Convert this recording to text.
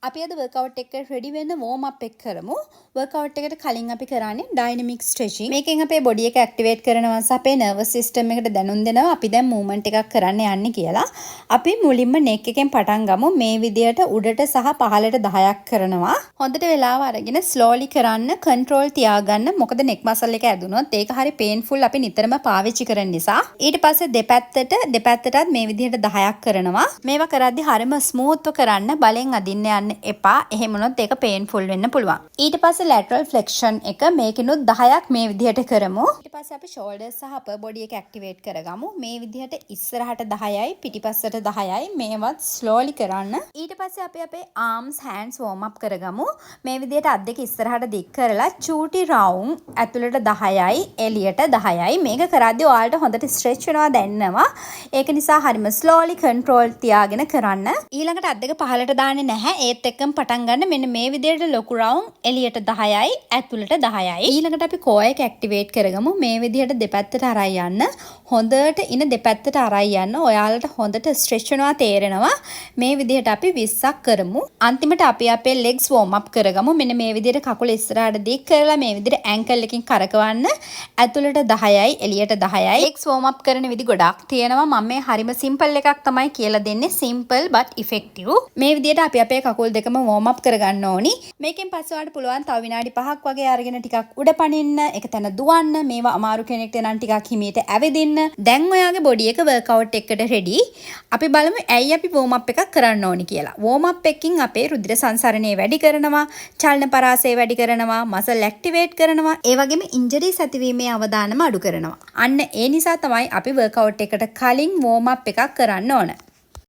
අපි අද වර්කවුට් එකට රෙඩි වෙන්න වෝම් අප් එක කරමු. වර්කවුට් එකට කලින් අපි කරන්නේ ඩයිනමික් ස්ට්‍රෙචින්. මේකෙන් අපේ බොඩි එක ඇක්ටිවේට් කරනවා සහ අපේ නර්වස් සිස්ටම් එකට දැනුම් දෙනවා අපි දැන් මූව්මන්ට් එකක් කරන්න යන්නේ කියලා. අපි මුලින්ම නෙක් එකෙන් පටන් ගමු. මේ විදියට උඩට සහ පහළට 10ක් කරනවා. හොඳට වෙලාව අරගෙන ස්ලෝලි කරන්න, කන්ට්‍රෝල් තියාගන්න. මොකද නෙක් මසල් එක ඇදුනොත් ඒක හරි පේන්ෆුල් අපි නිතරම පාවිච්චි කරන නිසා. ඊට පස්සේ දෙපැත්තටත් මේ විදියට 10ක් කරනවා. මේවා කරද්දි හරිම ස්මූත්ව කරන්න, බලෙන් අදින්න යන්න එපා. එහෙම වුණොත් ඒක පේන්ෆුල් වෙන්න පුළුවන්. ඊට පස්සේ ලැටරල් ෆ්ලෙක්ෂන් එක මේකිනුත් 10ක් මේ විදිහට කරමු. ඊට පස්සේ අපි ෂෝල්ඩර්ස් සහ අපර් බොඩි එක ඇක්ටිවේට් කරගමු. මේ විදිහට ඉස්සරහට 10යි පිටිපස්සට 10යි මේවත් ස්ලෝලි කරන්න. ඊට පස්සේ අපි අපේ ආම්ස් හෑන්ඩ්ස් වෝම් අප් කරගමු. මේ විදිහට අත් දෙක ඉස්සරහට දික් කරලා චූටි රවුන්ඩ් ඇතුළට 10යි එළියට 10යි. මේක කරද්දී ඔයාලට හොඳට ස්ට්‍රෙච් වෙනවා දැනෙනවා. ඒක නිසා හරිම ස්ලෝලි කන්ට්‍රෝල් තියාගෙන කරන්න. ඊළඟට අත් දෙක පහළට දාන්නේ නැහැ. ඒත් එක්කම පටන් ගන්න. මෙන්න මේ විදිහට ලොකු රවුන්ඩ් එළියට 10යි ඇතුළට 10යි. ඊළඟට අපි කෝ එක ඇක්ටිවේට් කරගමු. මේ විදිහට දෙපැත්තට අරයි යන්න. හොඳට ඉන දෙපැත්තට අරයි යන්න. ඔයාලට හොඳට ස්ට්‍රෙච් වෙනවා තේරෙනවා. මේ විදිහට අපි 20ක් කරමු. අන්තිමට අපි අපේ legs warm up කරගමු. මෙන්න මේ විදිහට කකුල ඉස්සරහට දික් කරලා මේ විදිහට ankle එකකින් කරකවන්න. ඇතුළට 10යි එළියට 10යි. legs warm up කරන විදි ගොඩක් තියෙනවා. මම මේ හරිම simple එකක් තමයි කියලා දෙන්නේ. simple but effective. මේ විදිහට අපි අපේ කකුල් දෙකම warm up කරගන්න ඕනි. මේකෙන් පස්සේ ඔයාලට පුළුවන් තව විනාඩි 5ක් වගේ අරගෙන ටිකක් උඩ පනින්න, එක තැන දුවන්න. මේවා අමාරු කෙනෙක්ට නම් ටිකක් හිමීට ඇවිදින්න. දැන් ඔයාගේ බොඩි එක වර්කවුට් එකකට රෙඩි. අපි බලමු ඇයි අපි warm up එකක් කරන්න ඕනි කියලා. warm up එකකින් අපේ රුධිර සංසරණය වැඩි කරනවා, චලන පරාසය වැඩි කරනවා, මසල් ඇක්ටිවේට් කරනවා. ඒ වගේම ඉන්ජරිස් ඇතිවීමේ අවදානම අඩු කරනවා. අන්න ඒ නිසා තමයි අපි වර්කවුට් එකට කලින් warm up එකක් කරන්න ඕන.